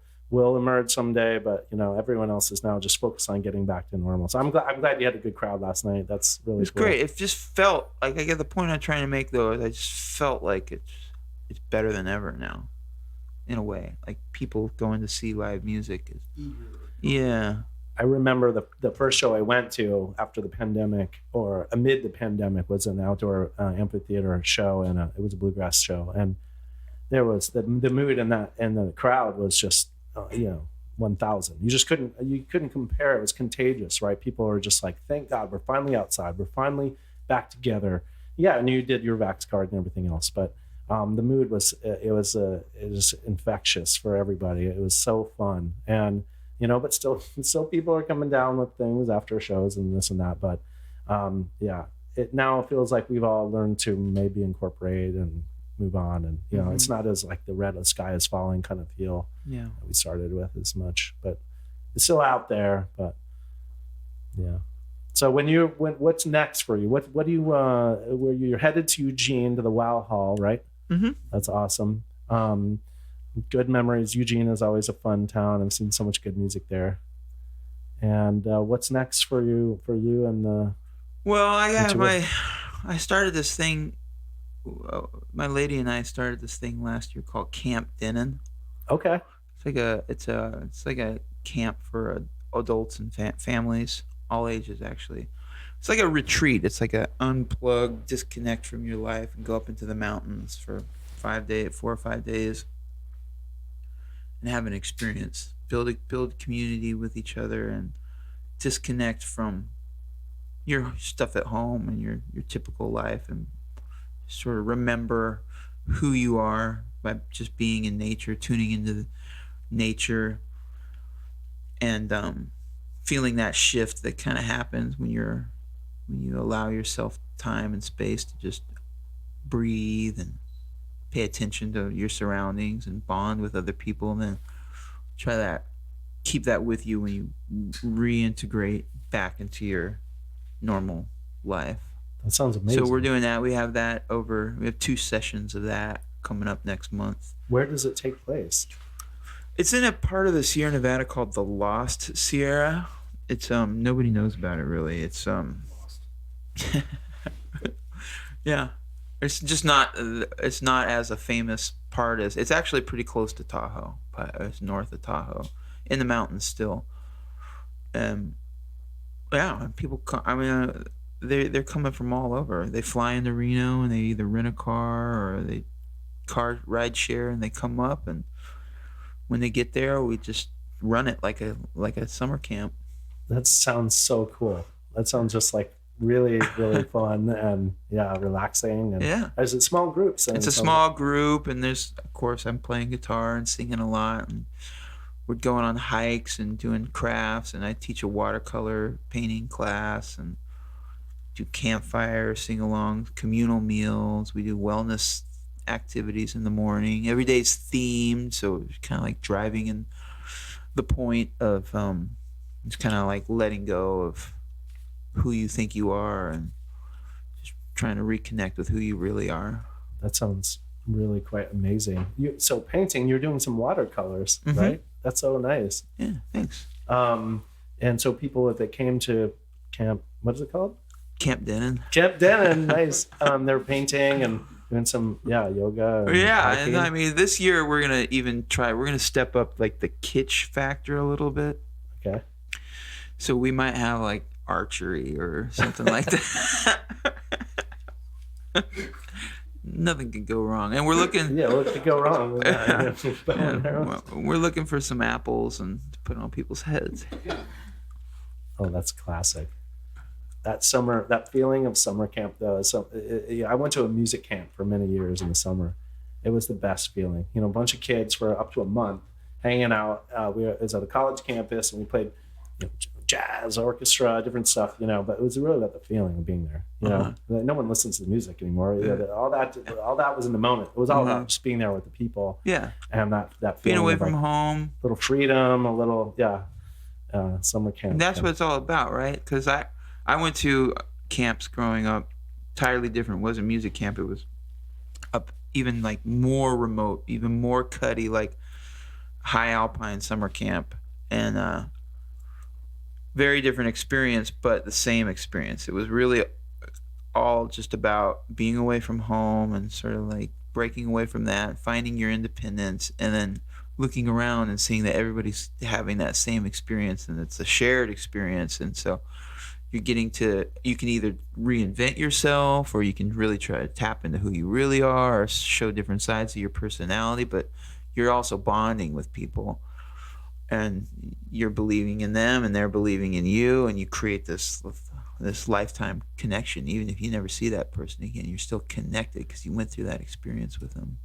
emerge someday. But everyone else is now just focused on getting back to normal. So I'm glad you had a good crowd last night. That's really It's cool. great. It just felt like I get the point I'm trying to make though. Is I just felt like it's better than ever now, in a way. Like people going to see live music is. Yeah. I remember the first show I went to after the pandemic, or amid the pandemic, was an outdoor amphitheater show, and it was a bluegrass show, and there was the mood in the crowd was just 1,000. You couldn't compare. It was contagious, right? People were just like, thank God we're finally outside, we're finally back together. Yeah, and you did your Vax card and everything else, but the mood was infectious for everybody. It was so fun, and but still people are coming down with things after shows and this and that. But it now feels like we've all learned to maybe incorporate and move on. And, it's not as like the red sky is falling kind of feel that we started with as much, but it's still out there. But yeah. So what's next for you? What do you, where you're headed to Eugene to the Wow Hall, right? Mm-hmm. That's awesome. Good memories. Eugene is always a fun town. I've seen so much good music there. And what's next for you and the? Well, I started this thing. My lady and I started this thing last year called Camp Dennen. Okay. It's like a camp for adults and families, all ages actually. It's like a retreat. It's like a unplug, disconnect from your life, and go up into the mountains for 4 or 5 days. And have an experience, build community with each other, and disconnect from your stuff at home and your typical life, and sort of remember who you are by just being in nature, tuning into nature, and feeling that shift that kind of happens when you allow yourself time and space to just breathe and pay attention to your surroundings and bond with other people, and then keep that with you when you reintegrate back into your normal life. That sounds amazing. So we're doing that. We have 2 sessions of that coming up next month. Where does it take place? It's in a part of the Sierra Nevada called the Lost Sierra. It's nobody knows about it really. It's yeah. It's just not. It's not as a famous part as. It's actually pretty close to Tahoe, but it's north of Tahoe, in the mountains still. Yeah, people come. I mean, they're coming from all over. They fly into Reno and they either rent a car or they ride share, and they come up, and when they get there, we just run it like a summer camp. That sounds so cool. That sounds just like really, really fun and relaxing. And is it small groups? It's a small group, and there's, of course, I'm playing guitar and singing a lot, and we're going on hikes and doing crafts, and I teach a watercolor painting class and do campfires, sing along, communal meals. We do wellness activities in the morning. Every day's themed, so it's kind of like driving in the point of it's kind of like letting go of who you think you are and just trying to reconnect with who you really are. That sounds really quite amazing. So painting, you're doing some watercolors, right? That's so nice. Yeah, thanks. And so people, if they came to camp, what is it called? Camp Dennen. Camp Dennen, nice. They're painting and doing some yoga. And hiking. And I mean, this year we're gonna step up like the kitsch factor a little bit. Okay. So we might have like archery or something like that. Nothing could go wrong, and we're looking. Yeah, what could go wrong? With that? We're looking for some apples and to put on people's heads. Oh, that's classic. That feeling of summer camp though. I went to a music camp for many years in the summer. It was the best feeling. A bunch of kids for up to a month hanging out. It was at a college campus, and we played jazz, orchestra, different stuff. But it was really about the feeling of being there. No one listens to the music anymore. All that was in the moment. It was all about just being there with the people. Yeah, and that feeling being away of, from like, home, little freedom, a little summer camp. And that's what it's all about, right? Because I went to camps growing up, entirely different. It wasn't music camp. It was up even like more remote, even more cutty, like high alpine summer camp, and very different experience, but the same experience. It was really all just about being away from home and sort of like breaking away from that, finding your independence, and then looking around and seeing that everybody's having that same experience, and it's a shared experience. And so you can either reinvent yourself, or you can really try to tap into who you really are, or show different sides of your personality, but you're also bonding with people, and you're believing in them and they're believing in you, and you create this lifetime connection. Even if you never see that person again, you're still connected because you went through that experience with them.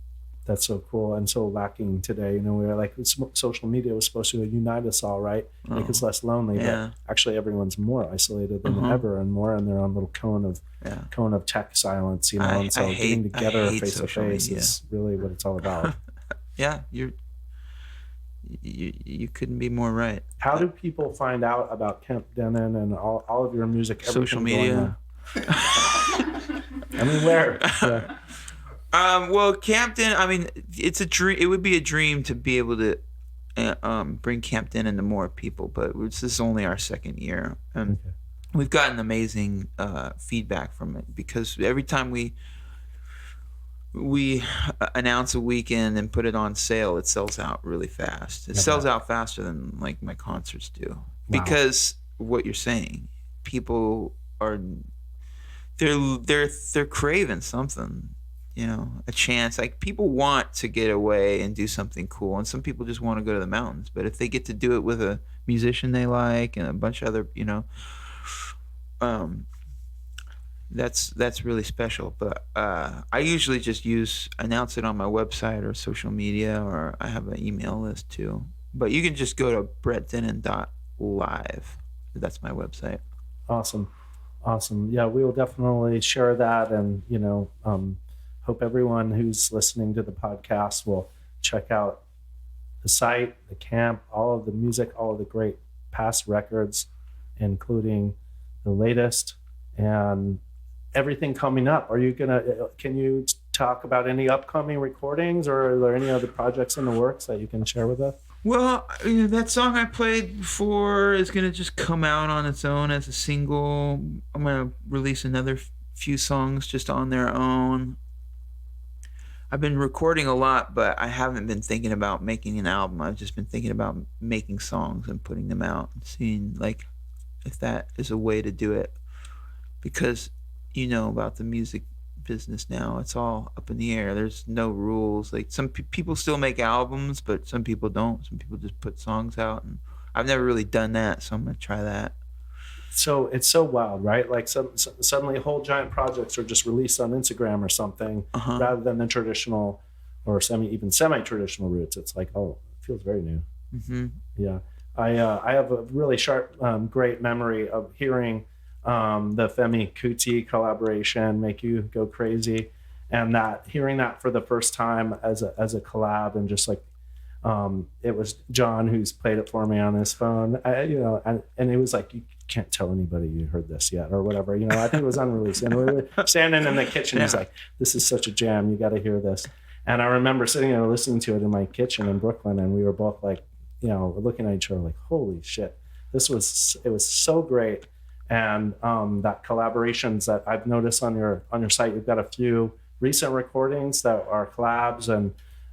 That's so cool and so lacking today. We're like, social media was supposed to unite us all, right? Make us less lonely, but actually everyone's more isolated than ever, and more in their own little cone of tech silence, and so getting together face to face is really what it's all about. Yeah, you couldn't be more right. How do people find out about Camp Dennen and all of your music? Social media. I mean, where? Yeah. Well, Camp Dennen, I mean, it's a dream. It would be a dream to be able to bring Camp Dennen to more people, but this is only our second year, and we've gotten amazing feedback from it, because every time we announce a weekend and put it on sale, it sells out really fast. It sells out faster than like my concerts do, because what you're saying, people are they're craving something. A chance. Like, people want to get away and do something cool, and some people just want to go to the mountains. But if they get to do it with a musician they like and a bunch of other, that's really special. But I usually just announce it on my website or social media, or I have an email list too. But you can just go to brettdennen.live. That's my website. Awesome. Yeah, we will definitely share that, and hope everyone who's listening to the podcast will check out the site, the camp, all of the music, all of the great past records, including the latest and everything coming up. Can you talk about any upcoming recordings, or are there any other projects in the works that you can share with us? Well, that song I played before is going to just come out on its own as a single. I'm going to release another few songs just on their own. I've been recording a lot, but I haven't been thinking about making an album. I've just been thinking about making songs and putting them out and seeing like if that is a way to do it. Because about the music business now, it's all up in the air. There's no rules. Like, some people still make albums, but some people don't. Some people just put songs out, and I've never really done that, so I'm going to try that. So it's so wild, right? Like, suddenly whole giant projects are just released on Instagram or something, rather than the traditional or semi-traditional routes. It's like, it feels very new. Yeah. I have a really sharp, great memory of hearing the Femi Kuti collaboration, Make You Go Crazy, and hearing that for the first time as a collab, and just like it was John who's played it for me on his phone. And it was like, you can't tell anybody you heard this yet or whatever. I think it was unreleased. And we were standing in the kitchen. He's like, this is such a jam. You got to hear this. And I remember sitting there listening to it in my kitchen in Brooklyn, and we were both like, looking at each other like, holy shit, it was so great. And that collaborations that I've noticed on your site, you've got a few recent recordings that are collabs, and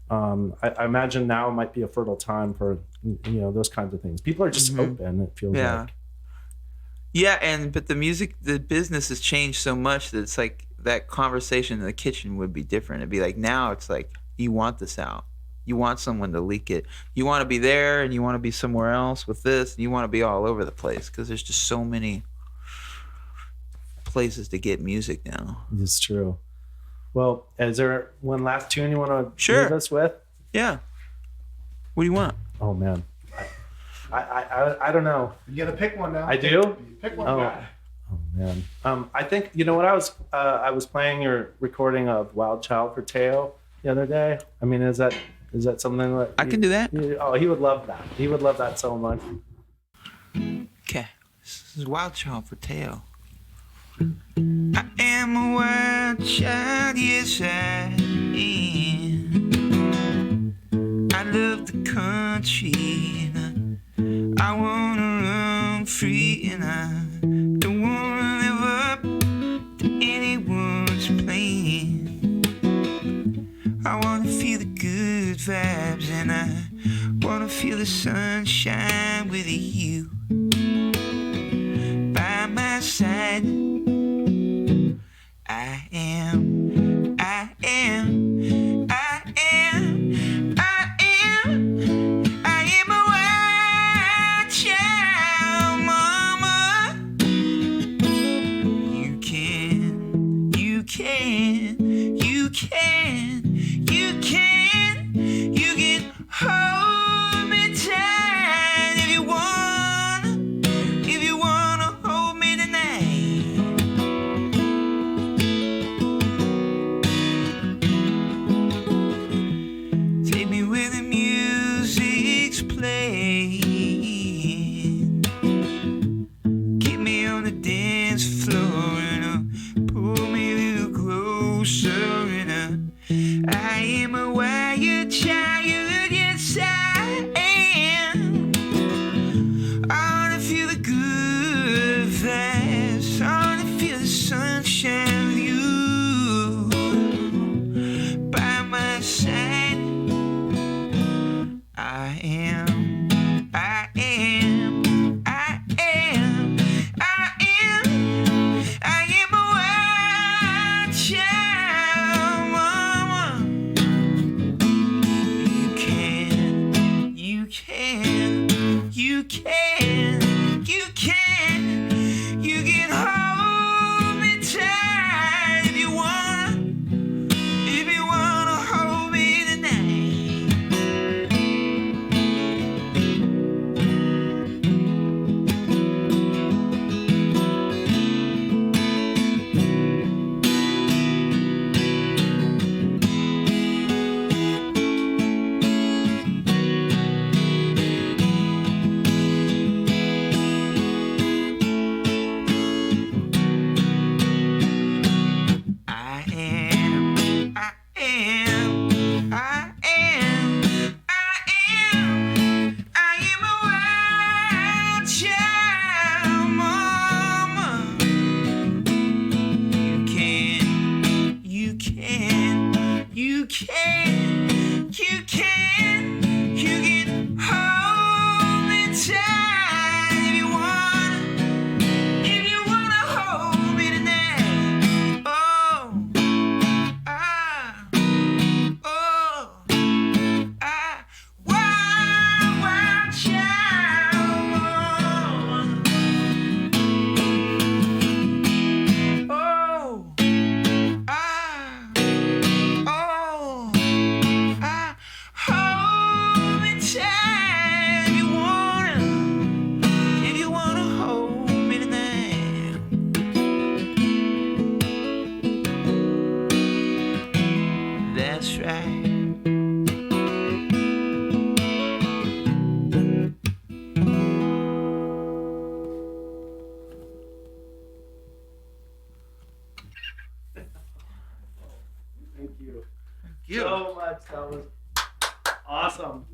I imagine now might be a fertile time for those kinds of things. People are just open. It feels like. Yeah, but the business has changed so much that it's like that conversation in the kitchen would be different. It'd be like now it's like you want this out. You want someone to leak it. You want to be there and you want to be somewhere else with this. And you want to be all over the place because there's just so many places to get music now. It's true. Well, is there one last tune you want to leave us with? Yeah. What do you want? Oh, man. I don't know. You gotta pick one now. I do? Pick one. Oh man. I think what I was playing your recording of Wild Child for Teo the other day. I mean, is that something that I can do that? He would love that. He would love that so much. Okay. This is Wild Child for Teo. I am a wild child, yes I am. I love the country and I wanna run free, and I don't wanna live up to anyone's plan. I wanna feel the good vibes, and I wanna feel the sunshine with you by my side. I am a wild child, mama. You can hold me tight if you want. you. so much. That was awesome.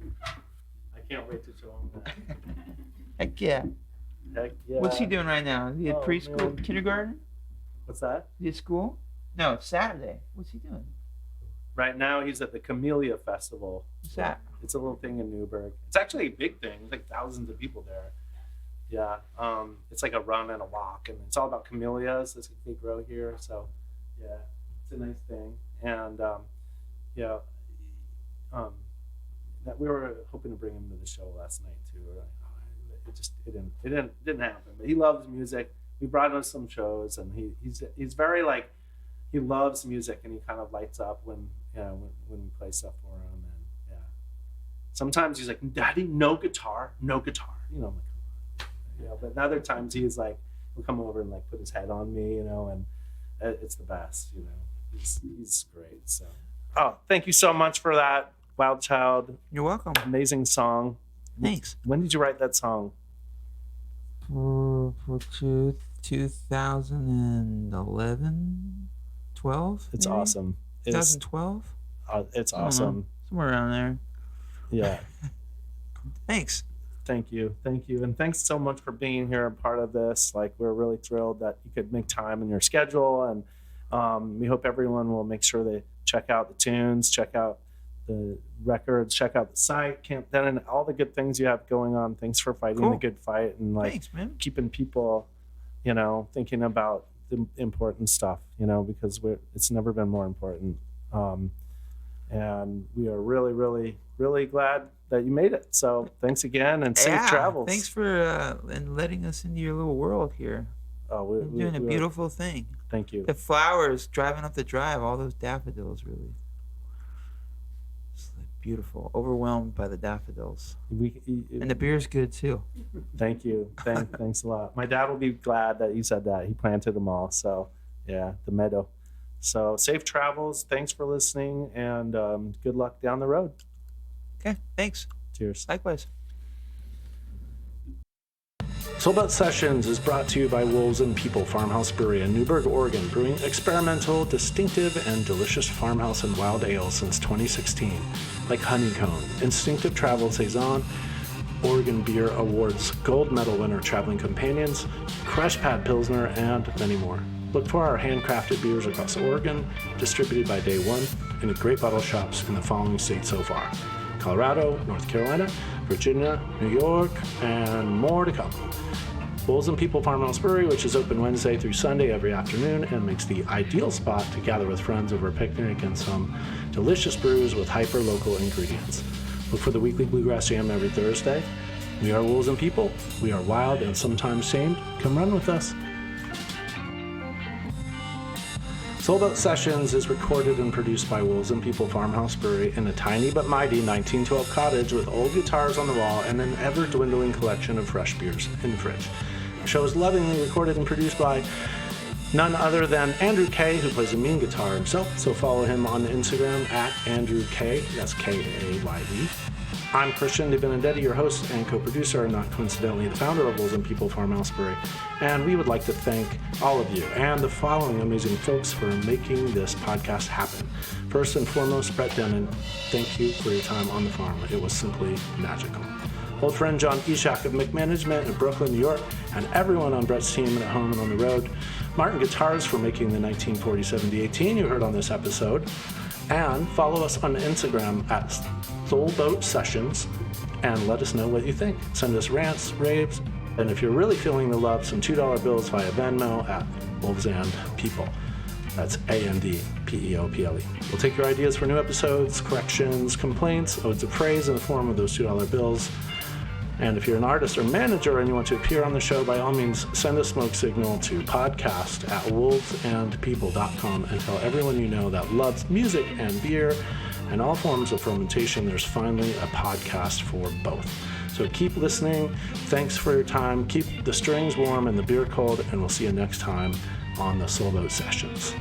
I can't wait to show him that. Heck yeah. Heck yeah. What's he doing right now? Is he at Oh, preschool, man. kindergarten? What's that? Is he at school? No, it's Saturday. What's he doing? Right now, he's at the Camellia Festival. What's that? It's a little thing in Newburgh. It's actually a big thing. There's like thousands of people there. Yeah. It's like a run and a walk, and it's all about camellias. They grow here, so yeah, it's a nice thing. And yeah, that we were hoping to bring him to the show last night too. We're like, it didn't happen. But he loves music. We brought him to some shows, and he's very like, he loves music, and he kind of lights up when we play stuff for him. And yeah, sometimes he's like, "Daddy, no guitar." I'm like, come on. Yeah, but other times he's like, he'll come over and like put his head on me, and it's the best. He's great. So, thank you so much for that, Wild Child. You're welcome. Amazing song. Thanks. When did you write that song? For 2011, 12. It's maybe? awesome. 2012. It's I don't know. awesome. Somewhere around there. Yeah. Thanks. Thank you, and thanks so much for being here, a part of this. Like, we're really thrilled that you could make time in your schedule, and we hope everyone will make sure they check out the tunes, check out the records, check out the site, Camp Dennen, all the good things you have going on. Thanks for fighting the good fight and like Thanks, man. keeping people, thinking about the important stuff, because it's never been more important. And we are really, really, really glad that you made it. So thanks again, and safe travels. Thanks for and letting us into your little world here. Oh, You're doing a beautiful thing. Thank you. The flowers driving up the drive, all those daffodils, really. It's like beautiful. Overwhelmed by the daffodils. And the beer's good too. Thank you. Thanks a lot. My dad will be glad that you said that. He planted them all. So yeah, the meadow. So safe travels. Thanks for listening, and good luck down the road. Okay, thanks. Cheers. Likewise. Sold Out Sessions is brought to you by Wolves and People Farmhouse Brewery in Newburgh, Oregon, brewing experimental, distinctive, and delicious farmhouse and wild ale since 2016. Like Honeycomb, Instinctive Travel Saison, Oregon Beer Awards Gold Medal winner Traveling Companions, Crush Pad Pilsner, and many more. Look for our handcrafted beers across Oregon, distributed by Day One, in the great bottle shops in the following states so far: Colorado, North Carolina, Virginia, New York, and more to come. Wolves and People Farmhouse Brewery, which is open Wednesday through Sunday every afternoon and makes the ideal spot to gather with friends over a picnic and some delicious brews with hyper-local ingredients. Look for the weekly Bluegrass Jam every Thursday. We are Wolves and People. We are wild and sometimes tamed. Come run with us. Sold Out Sessions is recorded and produced by Wolves and People Farmhouse Brewery in a tiny but mighty 1912 cottage with old guitars on the wall and an ever-dwindling collection of fresh beers in the fridge. The show is lovingly recorded and produced by none other than Andrew K., who plays a mean guitar himself, so follow him on Instagram at Andrew K. That's K-A-Y-E. I'm Christian De Benedetti, your host and co-producer, and not coincidentally the founder of Wolves and People Farmhouse Brewery. And we would like to thank all of you and the following amazing folks for making this podcast happen. First and foremost, Brett Dennen, thank you for your time on the farm. It was simply magical. Old friend John Ishak of McManagement in Brooklyn, New York, and everyone on Brett's team and at home and on the road. Martin Guitars for making the 1947 D18 you heard on this episode. And follow us on Instagram at Soulboat Sessions and let us know what you think. Send us rants, raves, and if you're really feeling the love, some $2 bills via Venmo at Wolves and People. That's ANDPEOPLE. We'll take your ideas for new episodes, corrections, complaints, odes of praise in the form of those $2 bills. And if you're an artist or manager and you want to appear on the show, by all means, send a smoke signal to podcast@wolvesandpeople.com and tell everyone you know that loves music and beer and all forms of fermentation, there's finally a podcast for both. So keep listening. Thanks for your time. Keep the strings warm and the beer cold, and we'll see you next time on the Soul Boat Sessions.